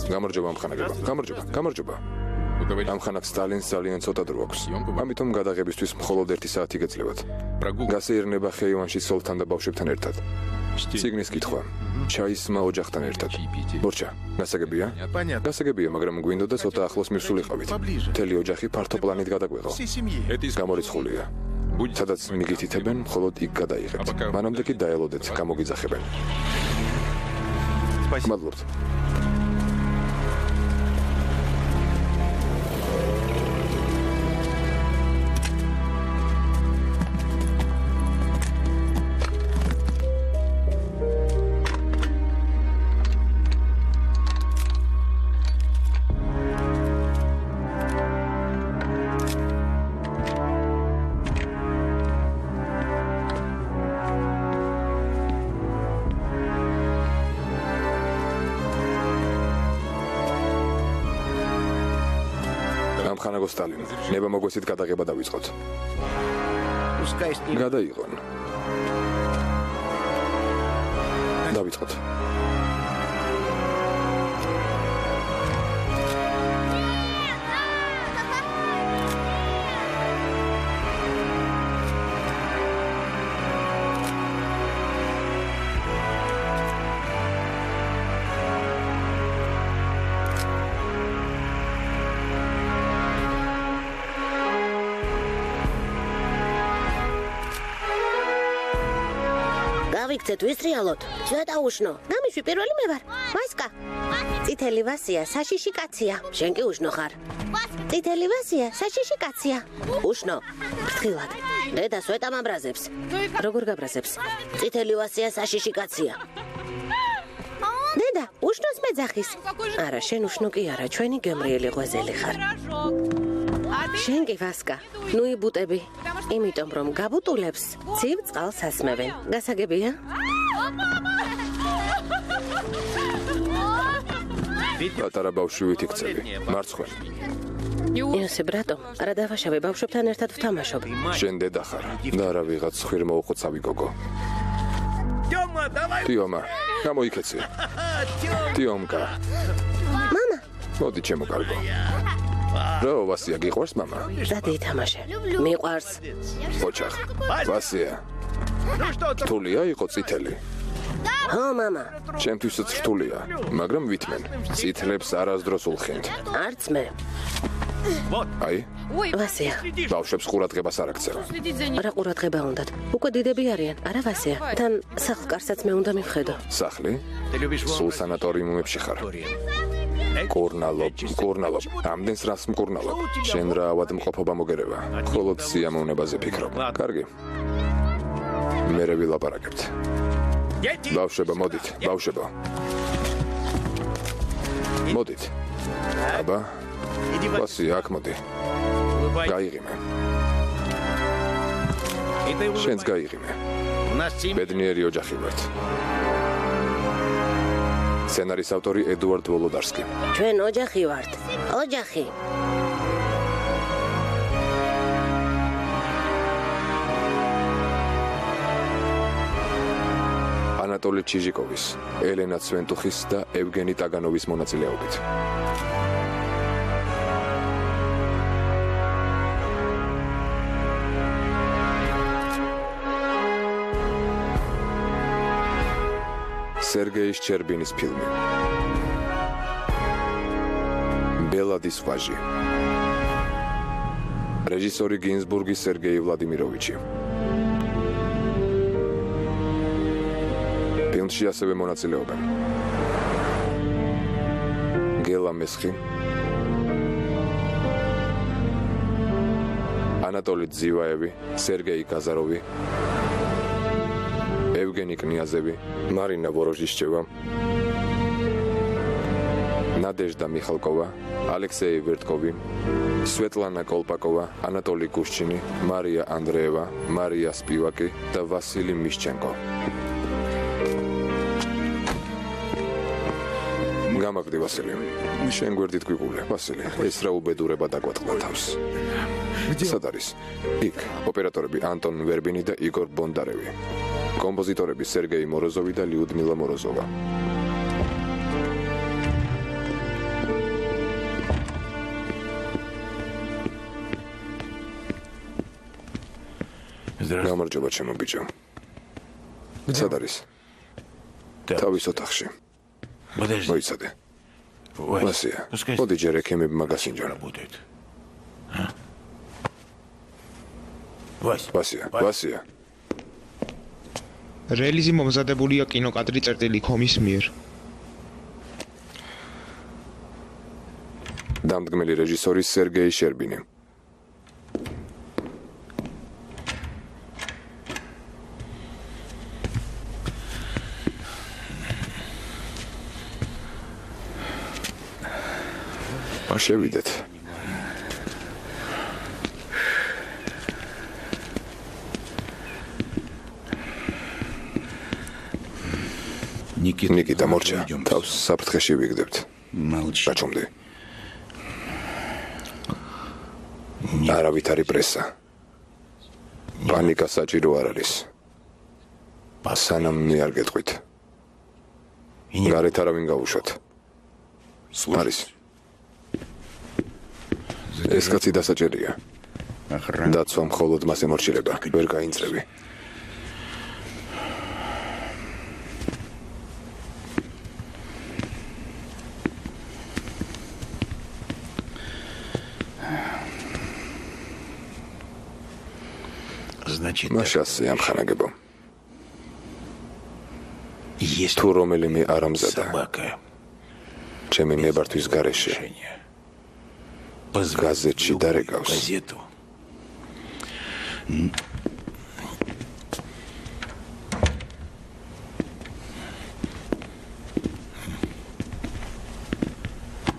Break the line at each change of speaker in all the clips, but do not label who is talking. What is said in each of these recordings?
გამარჯობა ამხანაგებო. გამარჯობა. ამხანაგ სტალინს ძალიან ცოტა დრო აქვს. ამიტომ გადაღებისთვის მხოლოდ 1 საათი გეძლევათ. გასეირნება ხეივანში სოლთან და ბავშვებთან ერთად. ციგნის კითხვა. ჩაისმა ოჯახთან ერთად. მორჩა, გასაგებია? გასაგებია, მაგრამ გვინდოდა ცოტა ახლოს მივსულიყავით. მთელი ოჯახი ფართო პლანით გადაგვეღო. გამორიცხულია. სადაც მიგითითებენ, მხოლოდ იქ გადაიღებთ. მანამდე კი დაელოდეთ, გამოგიძახებენ. მადლობთ. ამხანაგო სტალინი, ნება მოგვესით გადაღება დავიწყოთ. გადაიღონ. დავიწყოთ.
გავიქცეთ ვისრიალოთ. ცოტა უშნო. გამიშვი პირველი მე ვარ. ვასკა. წითელი ვასია, საშიში კაცია. შენ კი უშნო ხარ. წითელი ვასია, საშიში კაცია. უშნო. ფრთხილად. დედა სვეტა მაბრაზებს. როგორ გაბრაზებს? წითელი ვასია, საშიში კაცია. დედა, უშნოს მეძახის. არა, შენ უშნო კი არა, ჩვენი გემრიელი ღვეზელი ხარ. შენ კი ვასკა. ნუ იბუტები. იმიტომ რომ გაბუტულებს ცივ წყალს ასმევენ. გასაგებია?
პატარა ბავშვი ვითიქცევი. მარცხენ.
იოსე ბრატო, არა დავაშავე ბავშვებთან ერთად ვთამაშობ.
შენ დედა ხარ და არა ვიღაც ხვირ მოუხოცავი გოგო. ტიომა, გამოიქეცი. ტიომკა.
მამა.
მოდი ჩემო კარგო. რა ვასია გიყვარს მამა?
ზადი ითამაშე. მიყვარს.
ოჩახ. ვასია. რთულია იყო წითელი.
ხო მამა.
ჩემთვისაც რთულია, მაგრამ ვითმენ. წითლებს არასდროს ულხინთ.
არც მე.
აი,
ვასია.
ბავშვებს ყურადღებას არ აქცევ.
რა ყურადღება უნდათ? უკვე დიდები არიან, არა ვასია? თან სახლკარსაც მე უნდა მივხედო.
სახლი? სულ სანატორიუმებში ხარ. კორნალობ. ამდენს რას მკურნალობ? შენ რა ავადმყოფობა მოგერევა? მხოლოდ სიამოვნებაზე ფიქრობ. კარგი. მერე ვილაპარაკებთ. ბავშვებო, მოდით, ბავშვებო. მოდით. აბა, ვასია, აქ მოდი. გაიღიმე. შენც გაიღიმე. ბედნიერი ოჯახი ვართ. სცენარის ავტორი ედუარდ ვოლოდარსკი.
ჩვენ ოჯახი ვართ. ოჯახი.
ანატოლი ჩიჟიკოვის, ელენა ცვენტუხის და ევგენი ტაგანოვის მონაწილეობით. სერგეი შჩერბინის ფილმი. ბელადის ვაჟი. რეჟისორი გინზბურგის სერგეი ვლადიმიროვიჩი. ფილმში ასევე მონაწილეობენ გელა მესხი, ანატოლი ძივაევი, სერგეი გაზაროვი, ევგენი კნიაზევი, მარინა ვოროჟიშჩევა, ნადეჟდა მიხალკოვა, ალექსეი ვერტკოვი, სვეტლანა კოლპაკოვა, ანატოლი გუშჩინი, მარია ანდრეევა, მარია სპივაკი და ვასილი მიშჩენკო. გამაგდი ვასილი, შენ გვერდით გვიყულე. ვასილი, ეს რა უბედურება დაგვატყდა თავს. სად არის? იქ ოპერატორები ანტონ ვერბინი და იგორ ბონდარევი. კომპოზიტორები სერგეი მოროზოვი და ლიუდმილა მოროზოვა. გამარჯობა ჩემო ბიჭო. სად არის? თავის ოთახში. მოიცადე. ვასია, მოდი ჯერ ექიმები მაგასინჯონ. ვასია.
რელიზი მომზადებულია კინოკადრი წერტილი კომის მიერ.
დამდგმელი რეჟისორი სერგეი შერბინი. შევიდეთ. ნიკიტა მორჩა, თავს საფრთხეში ვიგდებთ. გაჩუმდი. არავითარი პრესა. პანიკა საჭირო არ არის. სანამ მე არ გეტყვით. გარეთ არავინ გაუშვათ. არის. ეს კაცი დასაჭერია. დაცვა მხოლოდ მას ემორჩილება, ვერ გაინწრები. მაშასე ამხანაგებო. თუ რომელიმე არ ამზადა ჩემი ნებართვის გარეშე გაზეთში დარეკავს.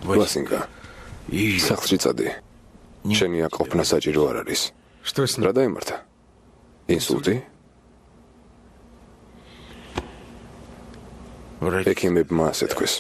ვასინკა, სახლში წადი. შენი აქ ყოფნა საჭირო არ არის. რა დაემართა? ინსულტი? ექიმებმა ასე თქვეს.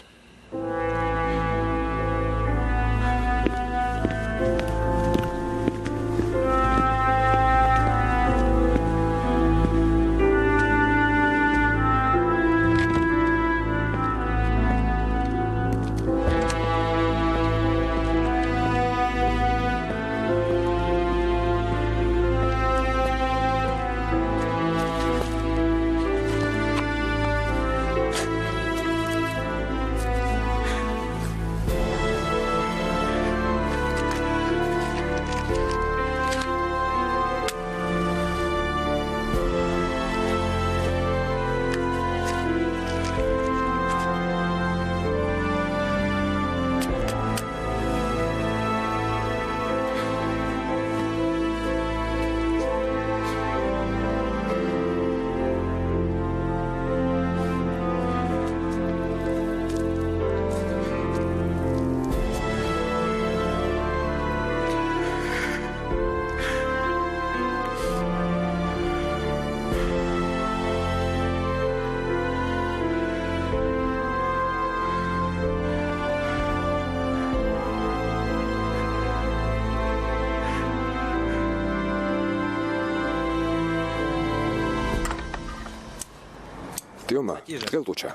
Тёма, Гелтуча.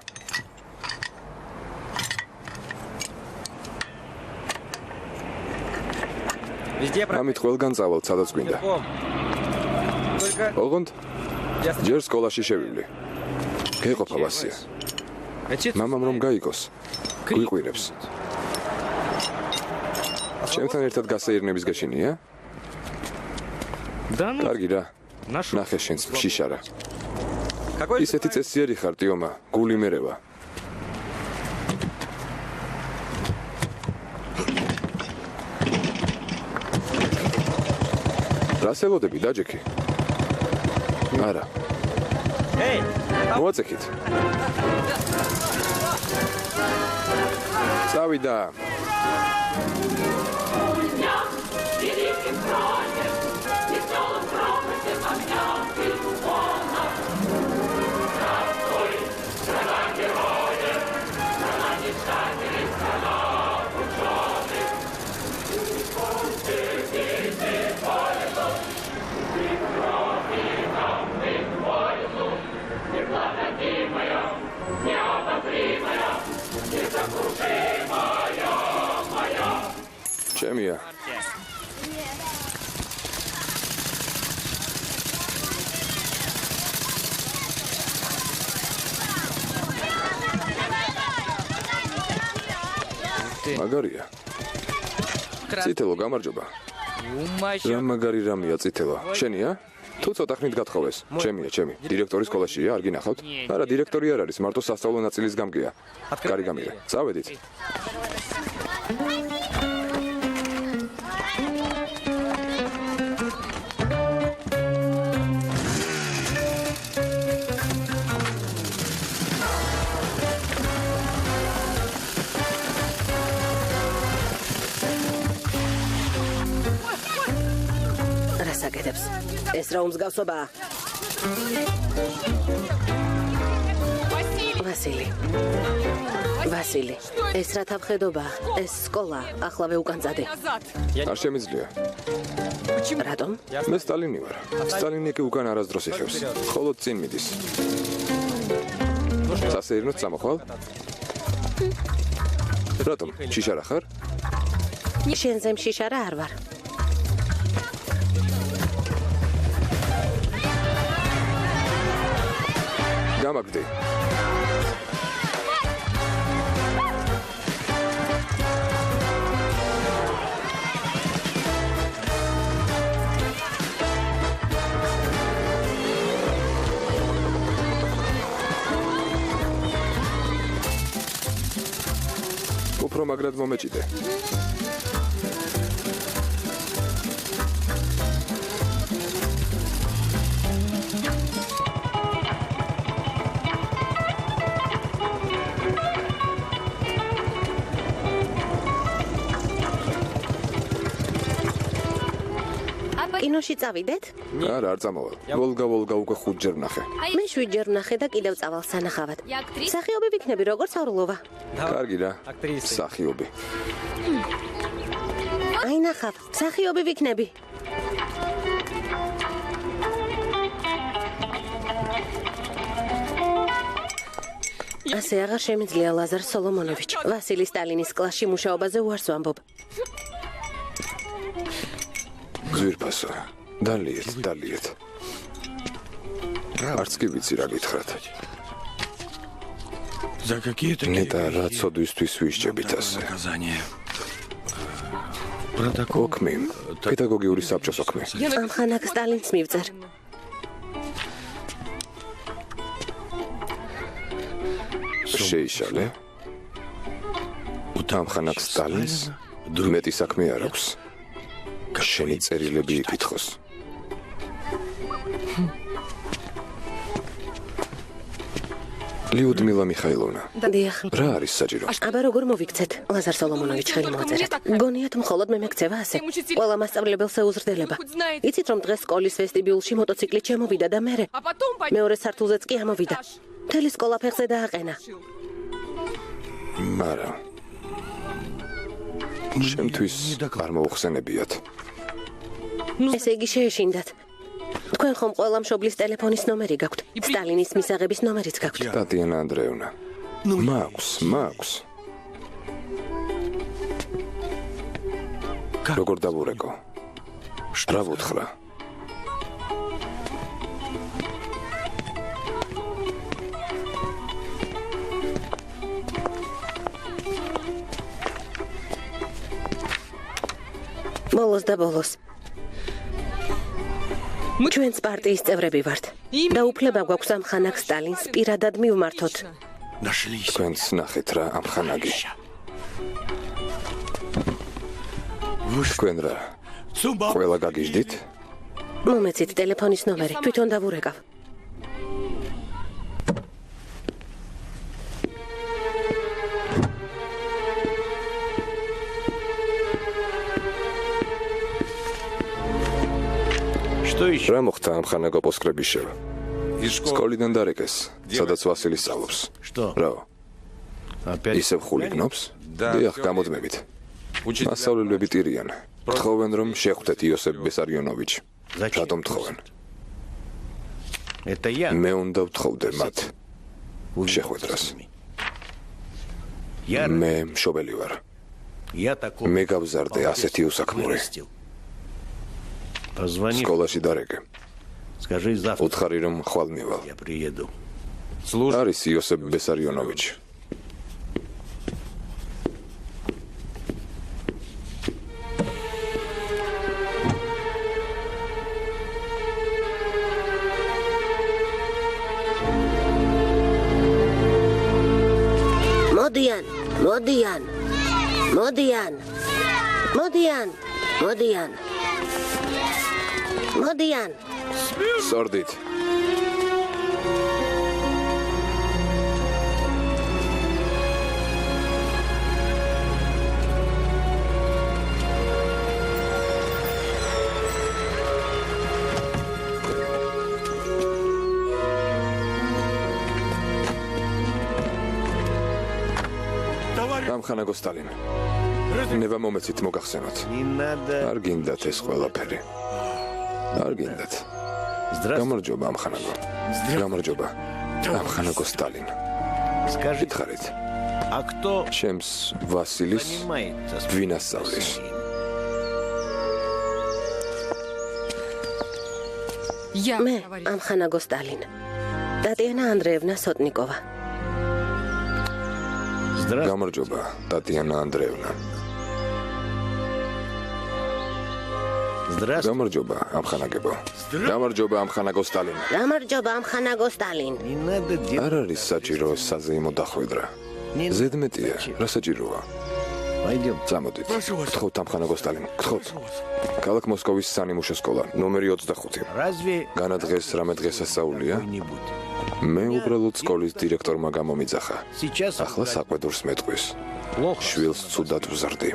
ამით ყველგან წავალ, სადაც გვინდა. ოღონდ ჯერ სკოლაში შევივლი. გეყოფა ვასია. მამამ რომ გაიგოს, გვიყვირებს. ჩემთან ერთად გასეირნების გაშინია? კარგი რა. ნახე შენს შიშარა. ისეთი წესიერი ხარ, ტიომა, გული მერევა. რას ელოდები, დაჯექი? არა. მოაწექით. წავიდა. ჩემია. მაგარია. წითელო, გამარჯობა. რა მაგარი რამეა წითელო. შენია? თუ ცოტა ხნით გათხოვეს. ჩემია, ჩემი. დირექტორის სკოლაშია, არ გინახავთ? არა, დირექტორი არ არის, მარტო სასწავლო ნაწილის გამგეა. კარი გამიგე. წავედით.
საკეთებს. ეს რა უმსგავსობაა? ვასილი, ეს რა თავხედობა? ეს სკოლა, ახლავე უკან წადი.
არ შემიძლია.
რატომ?
მე სტალინი ვარ. სტალინი კი უკან არასდროს იხევს. მხოლოდ წინ მიდის. სასეირნოდ წამოხვალ? რატომ? შიშარა ხარ?
შენზე შიშარა არ ვარ.
გამაგდი. უფრო მაგრად მომეჭიდე.
კინოში წავიდეთ?
არა, არ წამოვალ. ვოლგა უკვე 5 ჯერ ვნახე.
მე 7 ჯერ ვნახე და კიდევ წავალ სანახავად. მსახიობი ვიქნები როგორც ორულოვა.
კარგი რა. მსახიობი.
აი ნახავ, მსახიობი ვიქნები. ასე აღარ შემიძლია ლაზარ სოლომონოვიჩ. ვასილი სტალინის კლასში მუშაობაზე უარს ვამბობ.
ზვირფასო, დალიეთ. არც კი ვიცი რა გითხრათ. ნეტა რა ცოდვისთვის ვისჯებით ასე. ოქმი, პედაგოგიური საბჭოს ოქმი.
ამ ხანაკ სტალინს მივწერ.
შეიშალე? ამ ხანაკ სტალინს მეტი საქმე არ აქვს. შენი წერილები იკითხოს. ლიუდმილა მიხაილოვნა.
დიახ.
რა არის საჭირო?
აბა როგორ მოვიქცეთ? ლაზარ სოლომონოვიჩ ხელი მოაწერეთ. გონიათ მხოლოდ მე მეკცევა ასე. ყველა მასწავლებელს ეუზრდელება. იცით რომ დღეს სკოლის ვესტიბიულში მოტოციკლით შემოვიდა და მე მეორე სართულზეც კი ამოვიდა. მთელი სკოლა ფეხზე დააყენა.
მარა შემთვის არ მოუხსენებიათ.
ესე იგი შეეშინდათ. თქვენ ხომ ყველა მშობლის ტელეფონის ნომერი გაქვთ? სტალინის მისაღების ნომერიც გაქვთ?
ტატიანა ანდრეევნა. მაქვს. როგორ დავურეკო? რა ვუთხრა?
ბოლოს და ბოლოს. ჩვენს პარტიის წევრები ვართ. და უფლება გვაქვს ამ ხანაკ სტალინს პირადად მივმართოთ.
თქვენც ნახეთ რა ამ ხანაგი. თქვენ რა? ყველა გაგიჟდით?
მომეცით ტელეფონის ნომერი, თვითონ დავურეკავ.
რა მოხდა ამ ხანაგო პოსკრებიშევ? სკოლიდან დარეკეს, სადაც ვასილი სწავლობს. რა? ისევ ხულიგნობს? დიახ, გამოდმებით. მასწავლებლები ტირიან. თხოვენ რომ შეხვდეთ იოსებ ბესარიონოვიჩ. რატომ თხოვენ? მე უნდა ვთხოვდე მათ შეხვედრას. მე მშობელი ვარ. მე გავზარდე ასეთი უსაქმური. სკოლაში დარეკე. უთხარი რომ ხვალ მივალ. არის იოსებ ბესარიონოვიჩ.
მოდიან, მოდიან. მოდიან. მოდიან. მოდიან. მოდიან.
სორდით. ამხანაგო სტალინ. ნება მომეცით მოგახსენოთ. არ გინდათ ეს ყველაფერი. არ გინდათ. გამარჯობა ამხანაგო. გამარჯობა. ამხანაგო სტალინ. გითხარით. ჩემს ვასილის ვინ ასწავლის?
მე ამხანაგო სტალინ. ტატიანა ანდრეევნა სოტნიკოვა.
გამარჯობა, ტატიანა ანდრეევნა. გამარჯობა, ამხანაგებო. გამარჯობა, ამხანაგო სტალინ.
გამარჯობა, ამხანაგო სტალინ.
არ არის საჭირო საზეიმო დახვედრა. ზედმეტია, რა საჭიროა? წამოდით. გთხოვთ ამხანაგო სტალინ, გთხოვთ. ქალაქ მოსკოვის სანიმუშო სკოლა, ნომერი 25. განადღეს რამე დღესასწაულია? მე უბრალოდ სკოლის დირექტორმა გამომიძახა. ახლა საყვედურს მეტყვის. შვილს ცუდად ვზრდი.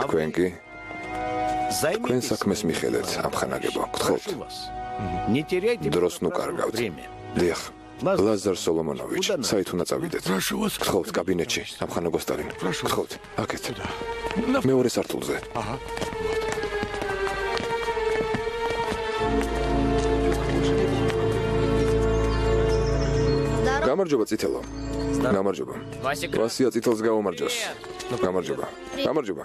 თქვენ კი? თქვენ საქმეს მიხედეთ, ამხანაგებო, გთხოვთ. დროს ნუ კარგავთ. დიახ. ლაზარ სოლომონოვიჩ, საით უნდა წავიდეთ? გთხოვთ კაბინეტში, ამხანაგო სტალინ. გთხოვთ, აქეთ. მეორე სართულზე. გამარჯობა წითელო. გამარჯობა. ვასია წითელს გაუმარჯოს. გამარჯობა. გამარჯობა.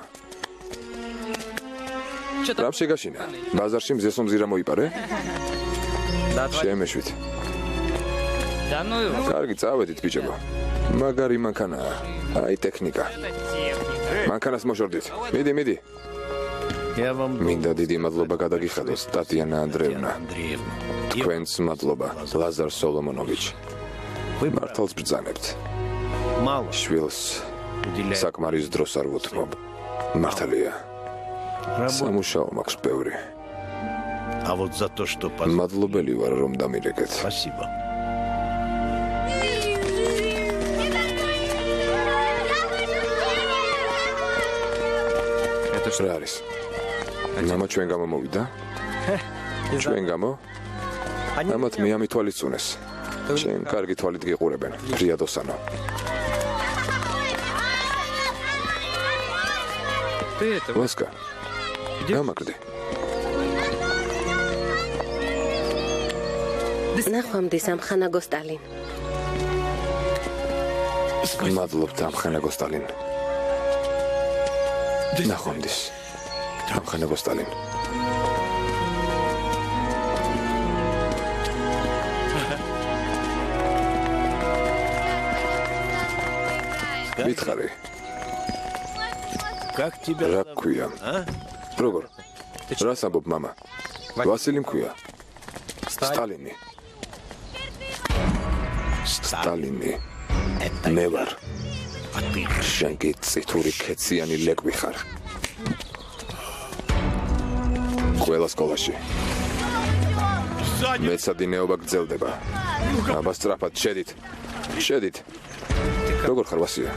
რამ შეგაშინა? ბაზარში მზესო მზირა მოიპარე? შემეშვით. კარგი, წავედით ბიჭებო. მაგარი მანქანაა. აი ტექნიკა. მანქანას მოშორდით. მიდი, მიდი. მინდა დიდი მადლობა გადაგიხადოს ტატიანა ანდრეევნა. თქვენს მადლობა, ლაზარ სოლომონოვიჩ. მართალს ბრძანებთ. შვილს საკმარის დროს არ ვუთმობ. მართალია. სამუშაო მაქვს ბევრი. მადლობელი ვარ რომ დამირეკეთ. რა არის? მამა ჩვენ გამო მოვიდა? ჩვენ გამო? ამათ მე ამითვალისწუნეს. შენ კარგი თვალით გიყურებენ, ფრიადოსანო. ვასკა, გამაგრდი.
ნახვამდის ამხანაგო სტალინ.
მადლობთ ამხანაგო სტალინ. ნახვამდის ამხანაგო სტალინ. მითხარი. რა ქვია? როგორ? რას ამბობ მამა? ვასილი მქვია. სტალინი. სტალინი. მე ვარ. შენ კი წითური ქეციანი ლეკვი ხარ. ყველა სკოლაში. მეცადინეობა გრძელდება. აბა სწრაფად შედით. შედით. როგორ ხარ ვასია?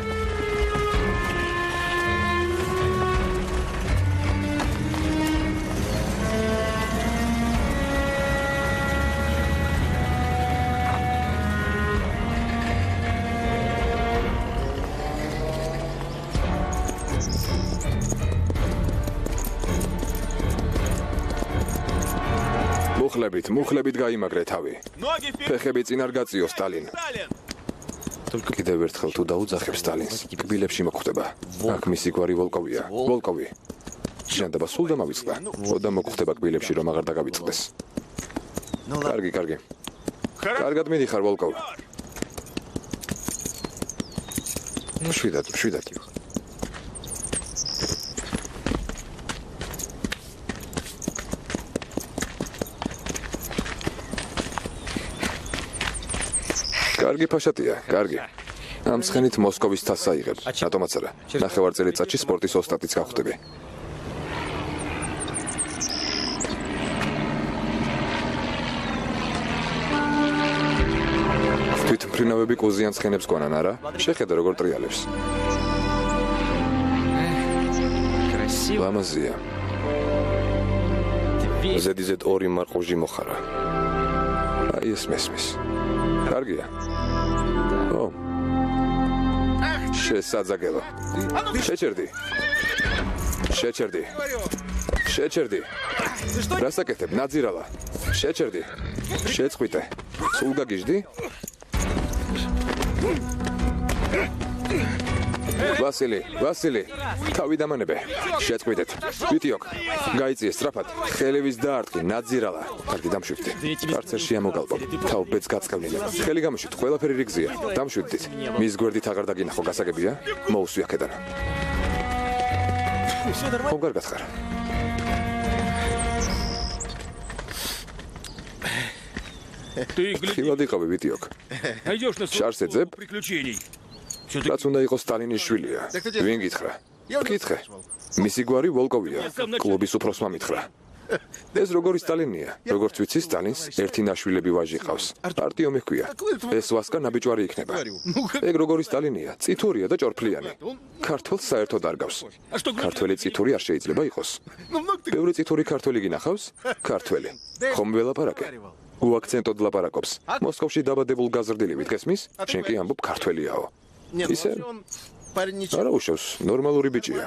მუხლებით გაიმაგრე თავი. ფეხები წინ არ გაწიო სტალინ. კიდევ ერთხელ თუ დაუძახებ სტალინს, კბილებში მოხვდება. აქ მისი გვარი ვოლკოვია. ვოლკოვი. შენდება სულ დამავიწყდა. და მოხვდება კბილებში რომ აღარ დაგავიწყდეს. კარგი, კარგი. კარგად მიდიხარ ვოლკოვ. შვიდად. კარგი ფაშატია, კარგი. ამ ცხენით მოსკოვის თასს აიღებ. რატომაც არა. ნახევარ წელიწადში სპორტის ოსტატიც გავხდები. თვითმფრინავები კუზიან ცხენებს გვანან, არა? შეხედე როგორ ტრიალებს. ლამაზია. ზედიზედ 2 მარყუჟი მოხარა. აი ეს მესმის. კარგია. ო. შესაძაგელო. შეჩერდი. რასაკეთებ, ნაძირალა. შეჩერდი. შეწყვიტე. სულ გაგიჟდი? ვასილი, თავი დამანებე. შეწყვიტეთ. ვიტიოკ, გაიწიე სწრაფად. ხელების დაარტყი, ნაძირალა. კარგი, დამშვიდდი. კარცერში ამოგალპო. თავბედს გაწყევლინე. ხელი გამოშვით, ყველაფერი რიგზია. დამშვიდდით. მის გვერდით აღარ დაგინახო, გასაგებია? მოუსვი აქედან. ხომ კარგად ხარ? ხილად იყავი, ვიტიოკ. შარს ეძებ? რაც უნდა იყოს სტალინის შვილია. ვინ გითხრა? გითხრე. მისი გვარი ვოლკოვია. კლუბის უფროსმა მითხრა. ეს როგორი სტალინია? როგორც ვიცი, სტალინს ერთი ნაშვილები ვაჟი ყავს. არტიომი ჰქვია. ეს ვასკა ნაბიჯვარი იქნება. ეგ როგორი სტალინია? წითურია და ჭორფლიანი. ქართველს საერთოდ არ გავს. ქართველი წითური არ შეიძლება იყოს. ბევრი წითური ქართველი გინახავს? ქართველი. ხომ ველაპარაკე? უაქცენტოდ ლაპარაკობს. მოსკოვში დაბადებულ გაზრდილივით გესმის? შენ კი ამბობ ქართველიაო. ისე არა უშავს, ნორმალური ბიჭია.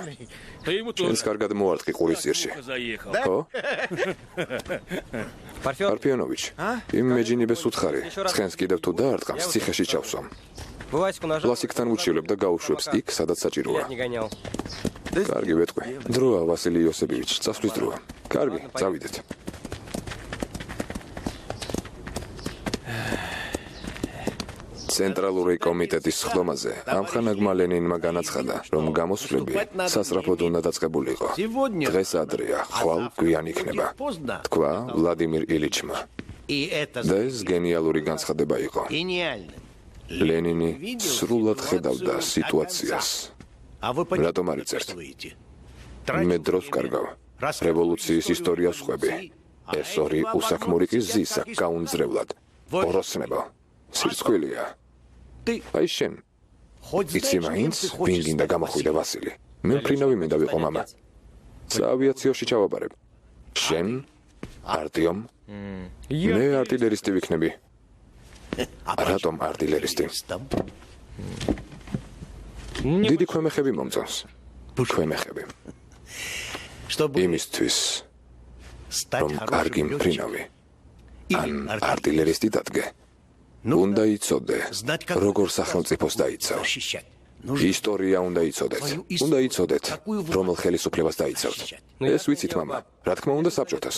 შენს კარგად მოარტყი ყურის ძირში. ხო? პარფიონოვიჩ, იმ მეჯინიბეს უთხარი. ცხენს კიდევ თუ დაარტყამს, ციხეში ჩავსვამ. კლასიკთან უჩივლებ და გაუშვებს იქ, სადაც საჭიროა. კარგი, ვეტყვი. დროა, ვასილი იოსებივიჩ, წასვლის დროა. კარგი, წავიდეთ. ცენტრალური კომიტეტის სხდომაზე ამხანაგმა ლენინმა განაცხადა, რომ გამოსვლები სასწრაფოდ უნდა დაწყებულიყო. დღეს ადრეა, ხვალ გვიან იქნება, თქვა ვლადიმირ ილიჩმა. და ეს გენიალური განცხადება იყო. ლენინი სრულად ხედავდა სიტუაციას. რატომ არ იწერთ? მე დროს კარგავ. რევოლუციის ისტორიას ხვები. ეს ორი უსაქმური კი ზისა გაუნძრევლად. ოროსნებო. სირცხვილია. აი შენ. იცი მაინც, ვინ გინდა გამოხვიდე ვასილი. მე მფრინავი მინდა ვიყო მამა. საავიაციოში ჩავაბარებ. შენ, არტიომ, მე არტილერისტი ვიქნები. რატომ არტილერისტი? დიდი ქვემეხები მომწონს. ქვემეხები. იმისთვის, რომ კარგი მფრინავი ან არტილერისტი დადგე. უნდა იცოდე, როგორ სახელმწიფოს დაიცავ. ისტორია უნდა იცოდეთ. უნდა იცოდეთ, რომელ ხელისუფლებას დაიცავთ. ეს ვიცით, მამა. რა თქმა უნდა, საბჭოთას.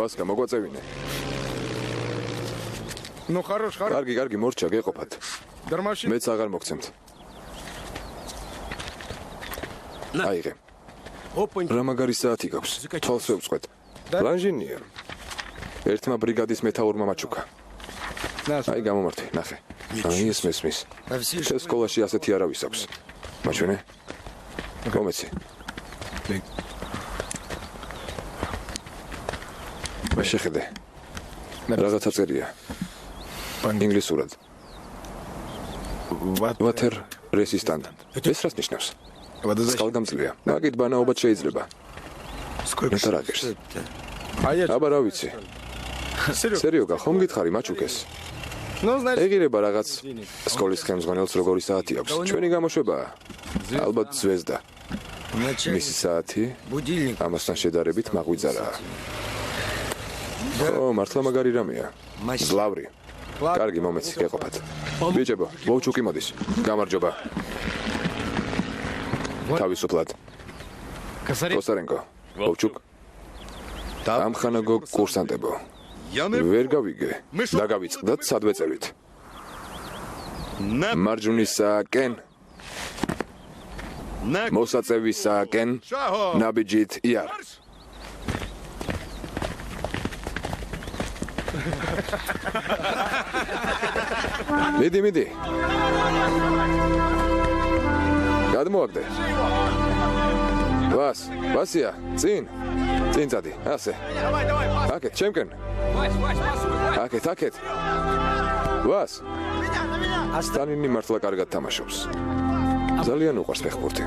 ვასკა მოგვაწევინე.
Ну хорош, хорош.
კარგი, მორჩა, გეყოფათ.
Дармаши.
მეც აღარ მოგცემთ. აიღე. რა მაგარი საათი გაქვს? თვალს ვეუწყეთ. ლანჟინია. ერთმა ბრიგადის მეთაურმა მაჩუკა. აი გამომართვი, ნახე. აი ეს მესმის. ეს სკოლაში ასეთი არავის აქვს. მაჩვენე? კომეცი. შეხედე. რაღაცა წერია. ინგლისურად. Water resistant. ეს რას ნიშნავს? წყალგამძლეა. მაგით ბანაობად შეიძლება. მეტარაგერს. აბა რა ვიცი. სერიოგა, ხომ გითხარი მაჩუკეს? ეგირება რაღაც სკოლის ხელმძღვანელს როგორი საათი აქვს. ჩვენი გამოშვებაა. ალბათ ზვეზდა. მისი საათი ამასთან შედარებით მაღვიძარაა. ო, მართლა მაგარი რამეა. ზლავრი. კარგი, მომეცი, გეყოფათ. ბიჭებო, ვოვჩუკი მოდის. გამარჯობა. თავისუფლად. კოსარენკო, ვოვჩუკ. ამხანაგო კურსანტებო. ვერ გავიგე. დაგავიწყდათ სადვეწევით. მარჯვნისაკენ. მოსაწევისაკენ. ნაბიჯით იარ. მიდი. გადმოაგდე. ვასია, წინ წადი, ასე. აკეთ, ჩემკენ. აკეთ. სტალინი მართლა კარგად თამაშობს. ძალიან უყვარს ფეხბურთი.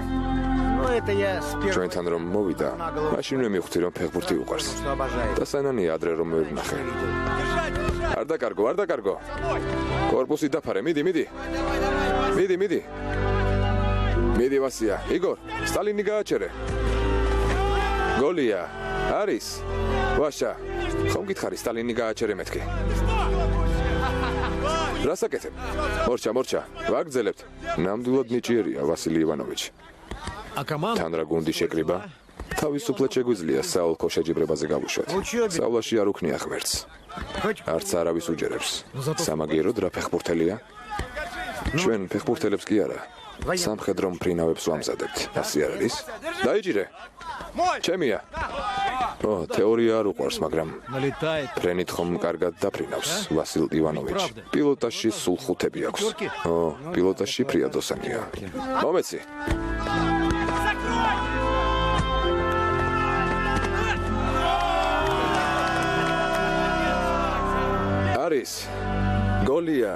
ჩვენთან რომ მოვიდა, მაშინვე მივხვდი რომ ფეხბურთი უყვარს. და სანანია ადრე რომ მევნახე. არ დაკარგო. კორპუსი დაფარე, მიდი. მიდი ვასია, იგორ, სტალინი გააჩერე. გოლია, არის. ვაშა, ხომ გითხარი სტალინი გააჩერე მეთქი. რასაკეთებ? მორჩა, ვაგრძელებთ. ნამდვილად ნიჭიერია ვასილი ივანოვიჩი. თან რა გუნდი შეკრიბა? თავისუფლად შეგვიძლია საოლქო შეჯიბრებაზე გავუშვათ. სწავლაში არ უქნია ღმერთს. არც არავის უჯერებს. სამაგიეროდ რა ფეხბურთელია? ჩვენ ფეხბურთელებს კი არა. სამხედრო მფრინავებს ვამზადებთ. ასე არ არის? დაიჭირე. ჩემია. თეორია არ უყვარს, მაგრამ ფრენით ხომ კარგად დაფრინავს ვასილ ივანოვიჩი. პილოტაში სულ 5 აქვს. პილოტაში ფრიადოსანია. მომეცი. არის. გოლია.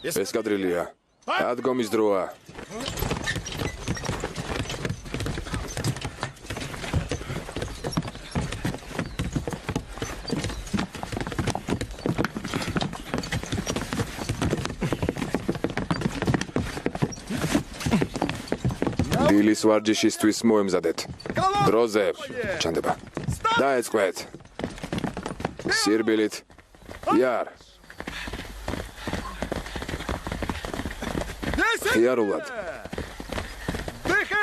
ესკადრილია. ადგომის დროა. დილის ვარჯიშისთვის მოემზადეთ. დროზე ჩანდება. დაეწყეთ. სირბილით. იარ. ხიარულად.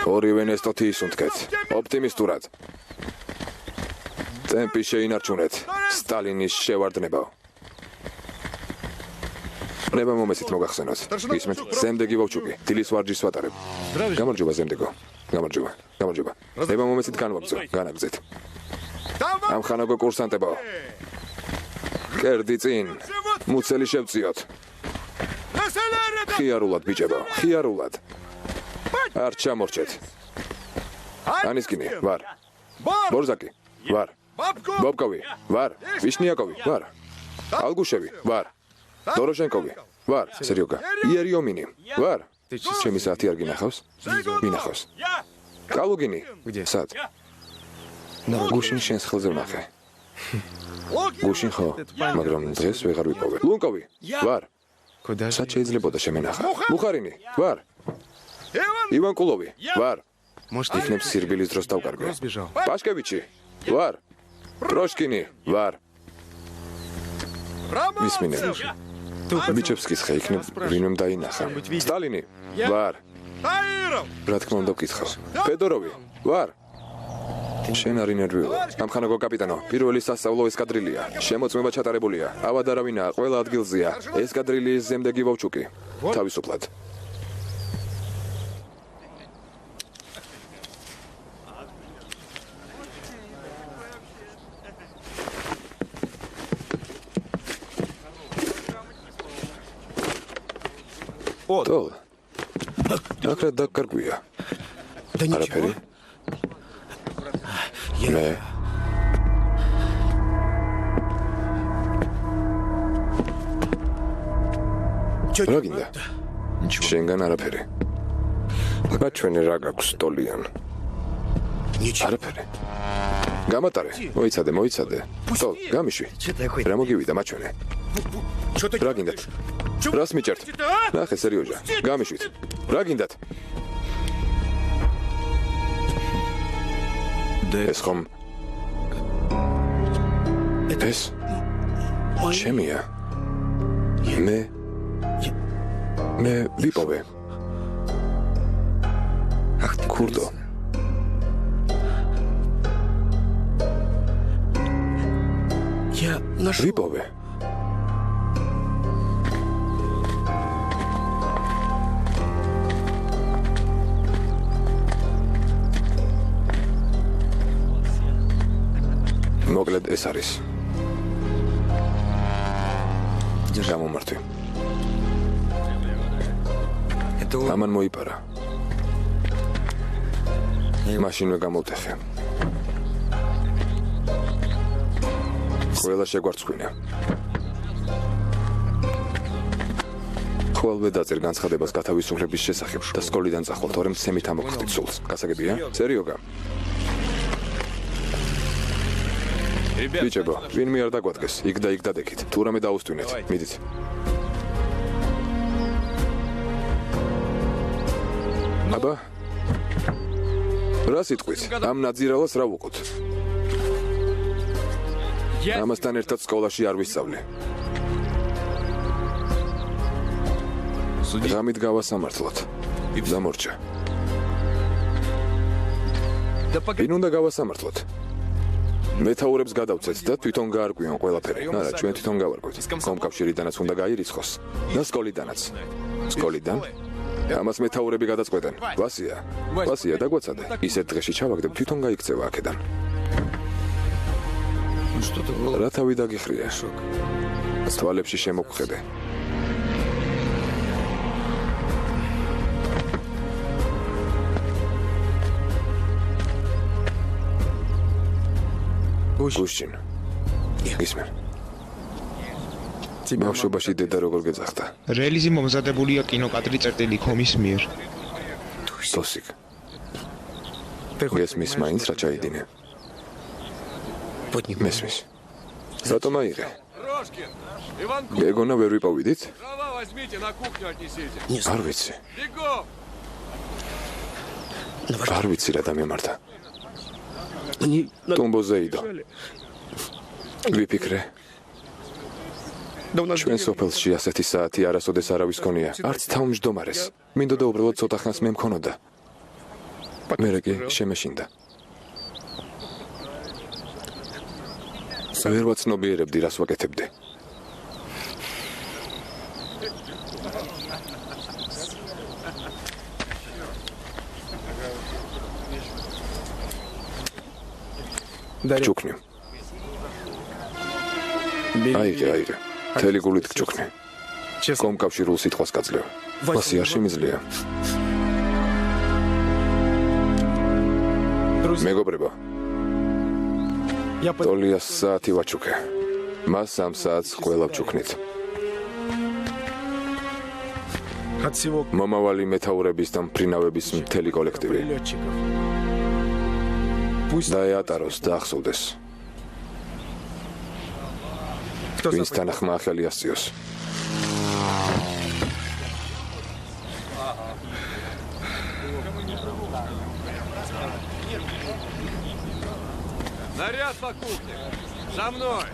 ორივე ნესტოთი ისუნთქეთ. ოპტიმისტურად. ტემპი შეინარჩუნეთ. სტალინის შევარდნებაო. ნება მომეცით მოგახსენოთ. გისმენთ? ზემდეგი ვოვჩუკი. დილის ვარჯიშს ვატარებ. გამარჯობა ზემდეგო. გამარჯობა. ნება მომეცით განვაგრძო. განაგზეთ. ამხანაგო კურსანტებო. კერდი წინ. მუცელი შევწიოთ. ხიარულად ბიჭებო, ხიარულად. არ ჩამორჩეთ. ანისკინი, ვარ. ბორზაკი, ვარ. ბობკოვი, ვარ. ვიშნიაკოვი, ვარ. ალგუშევი, ვარ. დოროშენკოვი, ვარ. სერიოგა, იერიომინი, ვარ. ჩემი საათი არ გინახავს? მინახავს. კალუგინი, სად? გუშინ შენს ხელზე ვნახე. გუშინ ხო, მაგრამ დღეს ვეღარ ვიპოვე. ლუნკოვი, ვარ. სად შეიძლებოდა შემენახა? მუხარინი, ვარ. ივანკულოვი, ვარ. იქნებ სირბილის დროს დავკარგე. პაშკევიჩი, ვარ. პროშკინი, ვარ. მისმინე. ბიჩევსკის ხე იქნებ ვინმემ დაინახა. სტალინი, ვარ. რა თქმა უნდა ვკითხავ. ფედოროვი, ვარ. შენ არ ინერვიულა. ამხანაგო კაპიტანო, პირველი სასწავლო ესკადრილია. შემოწმება ჩატარებულია. ავად არავინაა, ყველა ადგილზეა. ესკადრილიის ზემდეგი ვოვჩუკი. თავისუფლად. ტოლ. აკრა დაკარგვია. არაფერი. მე რა გინდა? შენგან არაფერი. გაჩვენე რა გაქვს ტოლიან. არაფერი. გამატარე, მოიცადე. ტოლ, გამიშვი. რა მოგივიდა მაჩვენე. რა გინდათ? რას მიჭერთ? ნახე სერიოზა. გამიშვით. რა გინდათ? ეს ხომ ეს ჩემია. მე ვიპოვე. ქურდო. ვიპოვე. მოკლედ ეს არის. გამომართვი. ამან მოიპარა. მაშინვე გამოვტეხე. ყველა შეგვარცხვინა. ხოლმე დაწერე განცხადებას გათავისუფლების შესახებ და სკოლიდან წახვალ, თორემ სემით ამოგხდით სულს. გასაგებია? სერიოგა. ბიჭებო, ვინმე არ დაგვადგეს, იქ და იქ დადეკით. თუ რამე დაუსტვინეთ, მიდით. აბა, რა სიტყვით? ამ ნაძირავას რა ვუყოთ? ამასთან ერთად სკოლაში არ ვისწავლე. ღამით გავასამართლოთ. დამორჩა. ვინ უნდა გავასამართლოთ? მეთაურებს გადავცეთ და თვითონ გაარკვიონ ყველაფერი. არა, ჩვენ თვითონ გავარკვევთ. კომკავშირიდანაც უნდა გაირიცხოს და სკოლიდანაც. სკოლიდან? ამას მეთაურები გადაწყვეტენ. ვასია, დაგვაცადე. ისეთ დღეში ჩავაგდებ, თვითონ გაიქცევა აქედან. რა თავი დაგიხრია? თვალებში შემოგხედე. გუშინ. ისმენ. ბავშვობაში დედა როგორ გეძახდა?
რელიზი მომზადებულია კინოკადრი წერტილი ხომის მიერ.
ტოსიკ. მესმის მაინც რა ჩაიდინე? მესმის. რატომ აიღე? გეგონა ვერ ვიპოვიდით? არ ვიცი. არ ვიცი რა დამემართა. ტომბოზე იდო. ვიფიქრე. ჩვენ სოფელში ასეთი საათი არასოდეს არავის ქონია. არც თავმჯდომარეს. მინდოდა უბრალოდ ცოტა ხანს მე მქონოდა. მერე კი შემეშინდა. ვერ ვაცნობიერებდი, რას ვაკეთებდი. ჩუქნი. აიღე. თელი გულით გჩუქნი. კომკავშირულ სიტყვას გაძლევ. ვასი არ შემიძლია. მეგობრებო. ტოლიას საათი ვაჩუქე. მას 3 საათს ყველა ვჩუქნით. მომავალი მეთაურების და მფრინავების მთელი კოლექტივი. დაეატაროს და ახსოვდეს. ვინც თანახმა ახალი ასწიოს.
Наряд по кухне. За мной.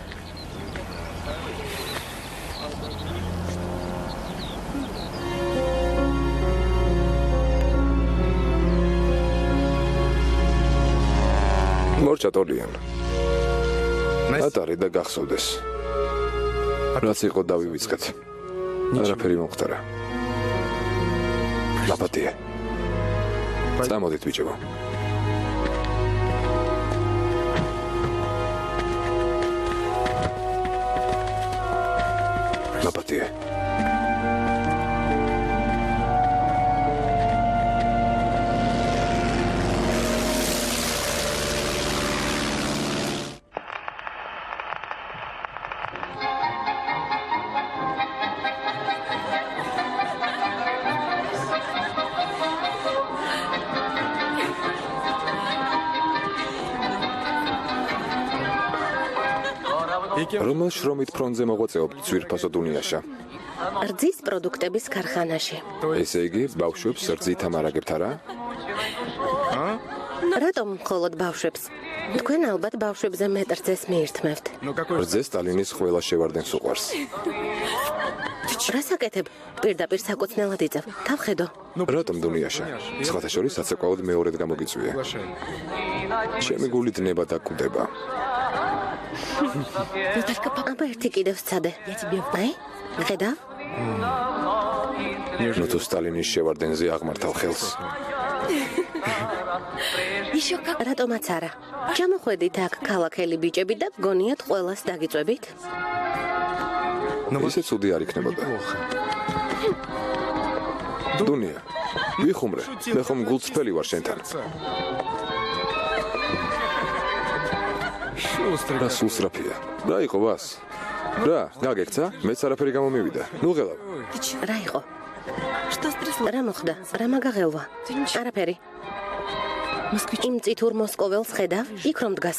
მორჩა ტოლიან. ატარი და გახსოვდეს. რაც იყო დავივიწყეთ. არაფერი მომხდარა. ლაპატია. წამოდით ბიჭებო. ლაპატია. რომელ შრომით ფრონტზე მოღვაწეობთ ძვირფასო დუნიაში?
რძის პროდუქტების ქარხანაში.
ესე იგი, ბავშვებს რძით ამარაგებთ არა?
რატომ მხოლოდ ბავშვებს? თქვენ ალბათ ბავშვებზე მეტ რძეს მიირთმევთ.
რძე სტალინის ყველა შევარდენს უყვარს.
რას აკეთებ? პირდაპირ საკოცნელად იწევ. თავხედო.
რატომ დუნიაში? სხვათა შორის საცეკვაოდ მეორედ გამოგიწვია. ჩემი გული დნება და კვდება.
აბა ერთი კიდევ სცადე. აი, ხედავ?
ნუ თუ სტალინის შევარდენზე აღმართავ ხელს.
რატომაც არა? ჩამოხვედით აქ ქალაქელი ბიჭები და გონიათ ყველას დაგიწვევით?
ისე ცუდი არ იქნებოდა. დუნია, ვიხუმრე, მე ხომ გულწრფელი ვარ შენთან. რა სულსრაფია. რა იყო ვას? რა, გაგექცა? მეც არაფერი გამომივიდა. ნუ ღელავ.
რა იყო? რა მოხდა? რა მაგაღელვა? არაფერი. იმ წითურ მოსკოველს ხედავ? იქ რომ დგას.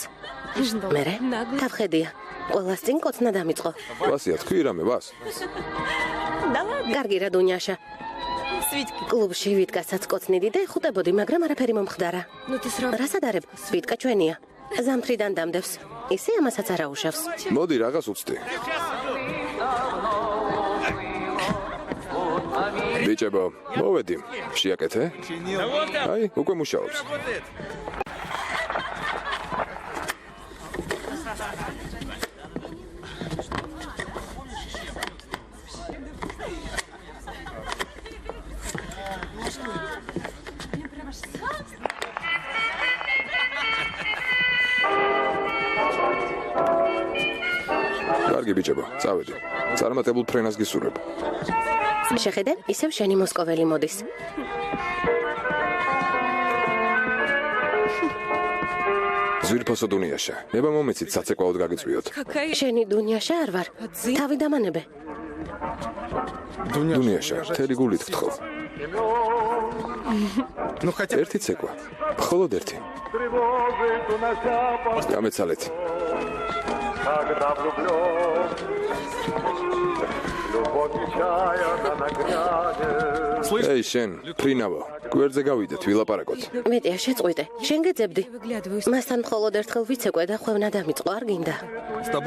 მერე? თავხედია. ყველას წინ კოცნა დამიწყო.
ვასია, თქვი რამე, ვას?
კარგი რა დუნიაშა. კლუბში ვიტკასაც კოცნიდი და ეხუტებოდი, მაგრამ არაფერი მომხდარა. რას ადარებ? ვიტკა ჩვენია. ზამთრიდან დამდევს. ისე ამასაც არ აუშავს.
მოდი რაღაც უცდი. ბიჭებო, მოვედი. შეაკეთე? აი, უკვე მუშაობს. კარგი ბიჭებო, წავედი. წარმატებულ ფრენას გისურვებ.
შეხედე, ისევ შენი მოსკოველი მოდის.
ძვირფასო დუნიაში. ნება მომეცით საცეკვაოდ გაგიწვიოთ.
შენი დუნიაშა არ ვარ. თავი დამანებე.
დუნიაში, მთელი გულით გთხოვ. ერთი ცეკვა. მხოლოდ ერთი. გამეცალეთ. ეი შენ, ფრინავო, გვერდზე გავიდეთ, ვილაპარაკოთ.
მეტია შეწყვიტე, შენ გეძებდი. მასთან მხოლოდ ერთხელ ვიცეკვე და ხვევნა დამიწყო, არ გინდა.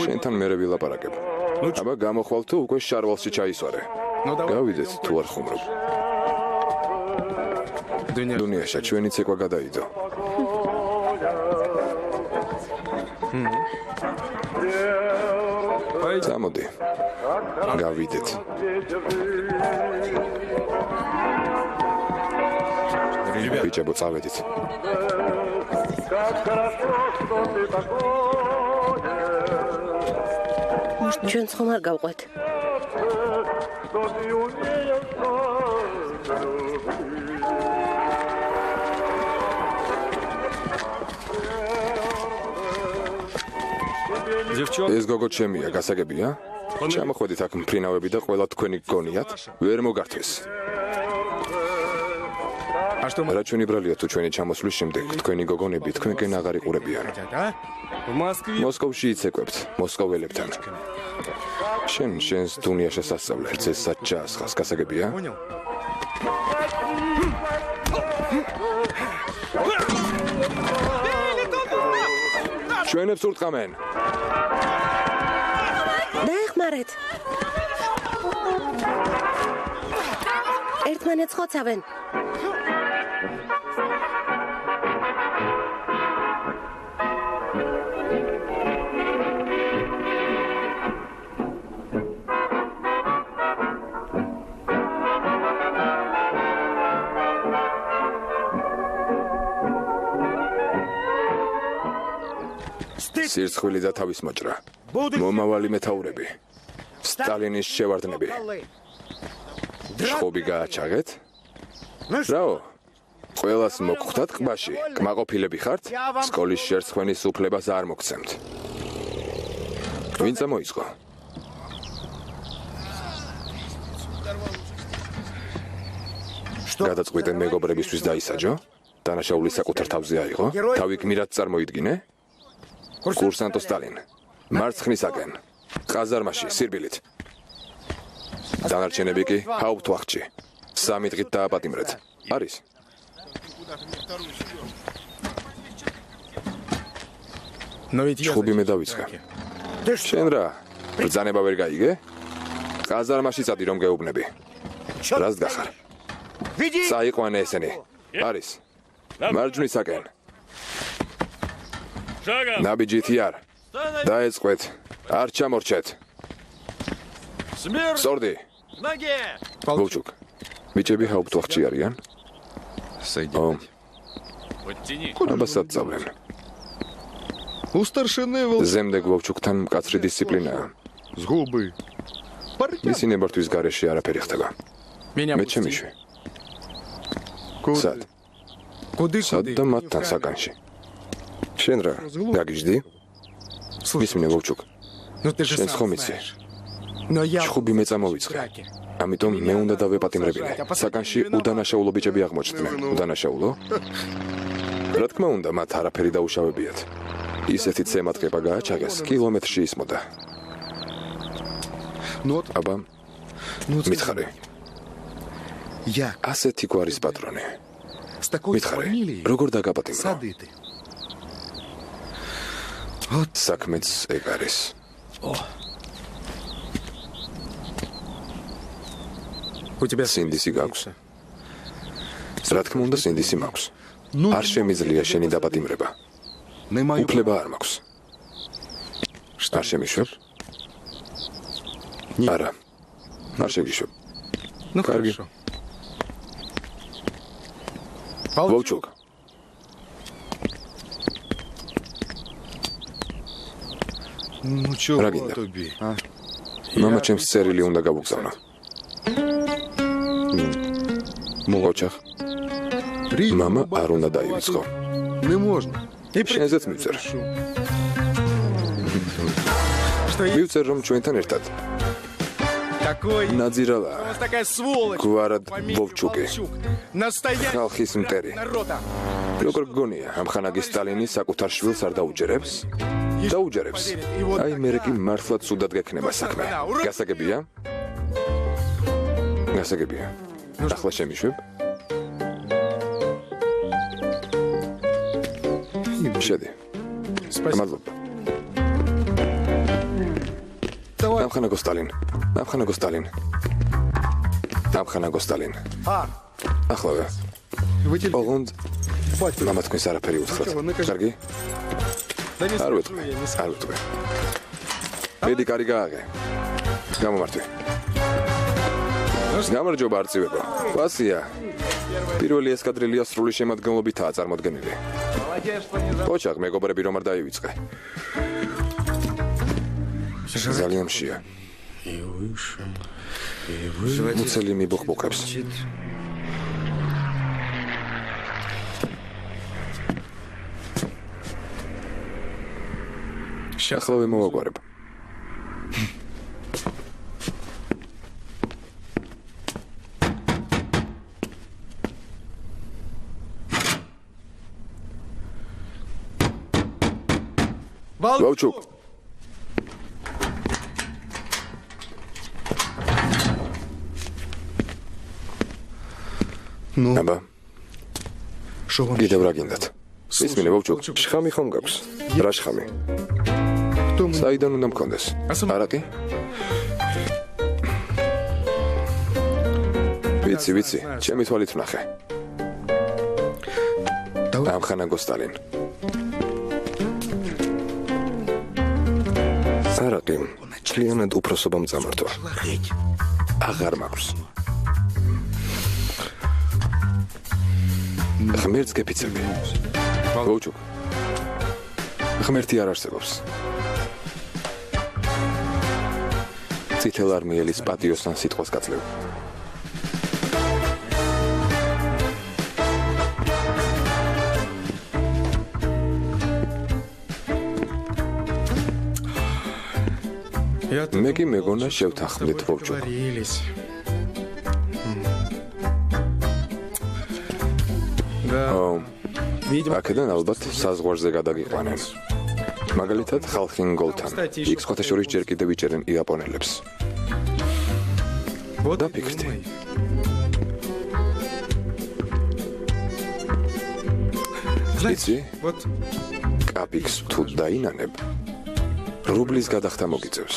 შენთან მერე ვილაპარაკებ. აბა გამოხვალ თუ უკვე შარვალში ჩაისვარე. გავიდეთ თუ არ ხუმრობ. დუნიაში, ჩვენი ცეკვა გადაიდო. წამოდი. გავიდეთ. ბიჭებო, წავედით.
ჩვენც ხომ არ გავყვეთ.
ეს გოგო ჩემია, გასაგებია? ჩამოხვედით აქ მფრინავები და ყველა თქვენი გონიათ, ვერ მოგართვეს. რა ჩვენი ბრალია თუ ჩვენი ჩამოსვლის შემდეგ თქვენი გოგონები თქვენკენ აღარ იყურებიან. მოსკოვში იცეკვებთ, მოსკოველებთან. შენს დუნიაში სასწავლე, რძესაც ჩაასხას, გასაგებია? ჩვენებს ურტყამენ.
დაეხმარეთ. ერთმანეთს ხოცავენ. სირცხვილი და თავის მოჭრა. მომავალი მეთაურები. სტალინის შევარდნები. შხობი გააჩაღეთ? რაო? ყველას მოგხვდათ ყბაში? კმაყოფილები ხართ? სკოლის შერცხვენის უფლებას არ მოგცემთ. ვინ წამოიწყო? გადაწყვიტენ მეგობრებისთვის დაისაჯო? დანაშაული საკუთარ თავზე აიღო? თავი გმირად წარმოიდგინე? კურსანტო სტალინ.
მარცხნისაკენ. ყაზარმაში, სირბილით. დანარჩენები კი ჰაუფტვახტში. 3 დღით დააპატიმრეთ. არის? ჩხუბი მე დავიწყე. შენ რა? ბრძანება ვერ გაიგე? ყაზარმაში წადი რომ გეუბნები. რას გახარ? წაიყვანე ესენი. არის? მარჯვნისაკენ. ნაბიჯითი არ. დაეწყვეთ. არ ჩამორჩეთ. სორდი. გულჩუკ. ბიჭები ჰაუფტვახტში არიან? აბასად წავლენ.
У старшины
ზემდეგ ვოვჩუკთან მკაცრი დისციპლინაა.
згуби.
მისი ნებართვის გარეშე არაფერი ხდება. მე ჩემიშვი. სად? სად და მათთან საკანში. შენ რა? გაგიჟდი? მისმინე ვოვჩუკ. შენ ხომ იცი? ჩხუბი მე წამოვიწყე. ამიტომ მე უნდა დავეპატიმრებინე. საკანში უდანაშაულო ბიჭები აღმოჩნდნენ. უდანაშაულო? რა თქმა უნდა, მათ არაფერი დაუშავებიათ. ისეთი ცემატყება გააჩაღეს, კილომეტრში ისმოდა. აბა, მითხარი. ასეთი გვარის პატრონი. მითხარი, როგორ დაგაპატიმრო? საქმეც ეგ არის. სინდისი გაქვს? რა თქმა უნდა, სინდისი მაქვს. არ შემიძლია შენი დაპატიმრება. უფლება არ მაქვს. არ შემიშვებ? არა. არ შეგიშვებ. კარგი. ვოვჩუკ. რა გინდა? მამა ჩემს წერილი უნდა გავუგზავნო. ოჩახ. მამა არ უნდა დაივიწყო.
Не можно.
შენზეც მივწერ. მივწერ რომ ჩვენთან ერთად.
Такой.
ნაძირალა.
Такая сволочь.
გვარად ვოვჩუკი.
Настоящий.
ხალხის მტერი.
Народа.
როგორ გგონია, ამ ხანაგის სტალინი საკუთარ შვილს არ დაუჯერებს? დაუჯერებს. აი მე კი მართლაც სუდად გექნება საქმე. გასაგებია? გასაგებია. ახლა შემიშვებ? შედი. მადლობა. ამხანაგო სტალინ. ამხანაგო სტალინ. ამხანაგო სტალინ. ახლავე. ოღონდ მამა თქვენს არაფერი უთხრათ. კარგი? არ ვეთქვი. არ ვეთქვი. პედიკარი გააღე. გამომართვე. გამარჯობა არწივებო. ვასია. პირველი ესკადრილია სრული შემადგენლობითაა წარმოდგენილი. ოჩახ, მეგობრები რომ არ დაივიწყე. ძალიან მშია. მუცელი მიბოხბოხებს. ახლავე მოვაგვარებ. ვოვჩუკ. აბა. კიდევ რა გინდათ? ისმინე ვოვჩუკ. შხამი ხომ გაქვს? რა შხამი? საიდან უნდა მქონდეს? არაკი? ვიცი, ჩემი თვალით ვნახე. ამხანაგო სტალინ. არაკი, ძალიანად უფროსობამ წამართვა. აღარ მაქვს. ღმერთს გეფიცები. ვოვჩუკ. ღმერთი არ არსებობს. წითელ არმიელის პატიოსთან სიტყვას გაძლევ. მე კი მეგონა შევთანხმდით ვოვჩუკ. აქედან ალბათ საზღვარზე გადაგიყვანენ. მაგალითად ხალხინგოლთან. იქ სხვათა შორის ჯერ კიდევ იჭერენ იაპონელებს. დაფიქრდი. იცი? კაპიქს თუ დაინანებ, რუბლის გადახდა მოგიწევს.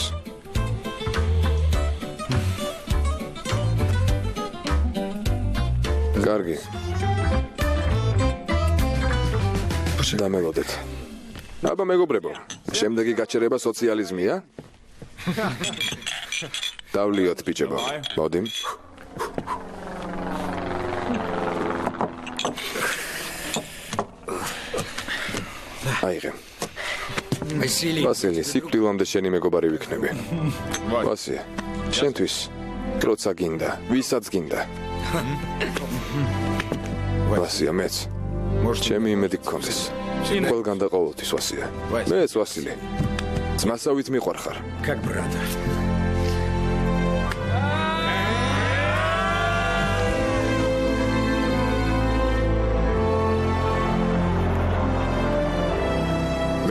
კარგი. დამელოდეთ. აბა მეგობრებო, შემდეგი გაჩერება სოციალიზმია? დავლიოთ ბიჭებო. მოდი. აიღე. ვასილი, სიკვდილამდე შენი მეგობარი ვიქნები. ვასი, შენთვის როცა გინდა, ვისაც გინდა. ვასია, მეც. ჩემი იმედი გქონდეს. ყველგან და ყოველთვის ვასია. მეც ვასილი. ძმასავით მიყვარხარ.
Как брата.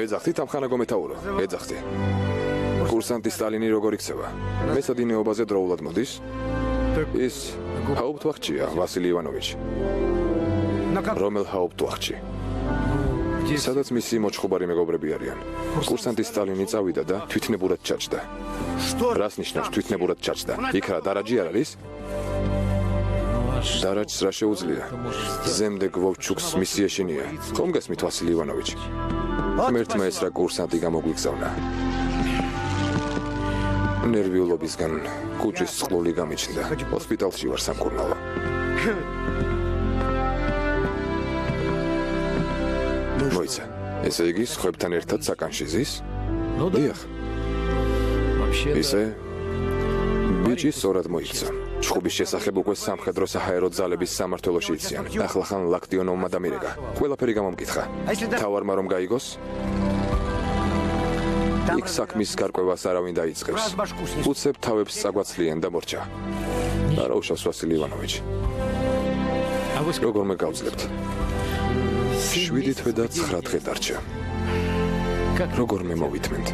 ეძახთით ამ ხანაგო მეთაურო. ეძახთი. კურსანტი სტალინი როგორ იქცევა? მესადინეობაზე დროულად მოდის? ის ჰაუპტვახტშია, ვასილი ივანოვიჩი. რომელ ჰაუპტვახტში? სადაც მისი მოჩხუბარი მეგობრები არიან. კურსანტი სტალინი წავიდა და თვითნებურად ჩაჭდა. რას ნიშნავს თვითნებურად ჩაჭდა? იქ რა დარაჯი არ არის? დარაჯს რა შეუძლია? ზემდე ვოვჩუკს მისი ეშინია. ხომ გესმით ვასილი ივანოვიჩი? მერთმა ეს რა კურსანტი გამოგვიგზავნა. ნერვიულობისგან კუჭის წყლული გამიჩნდა. ჰოსპიტალში ვარ სამკურნალო. მოიცა, ესე იგი სხვებთან ერთად საკანში ზის? დიახ. ისე ბიჭი სწორად მოიქცა. ჩხუბის შესახებ უკვე სამხედრო საჰაერო ძალების სამმართველოში იციან. ახლა ხან ლაქტიონოვმა დამირეკა. ყველაფერი გამომკითხა. თავარმა რომ გაიგოს? იქ საქმის გარკვევას არავინ დაიწყებს. უცებ თავებს წაგვაცლიან და მორჩა. არა უშავს ვასილი ივანოვიჩი. როგორმე გავძლებთ. 7 თვე და 9 დღე დარჩა. როგორმე მოვითმენთ.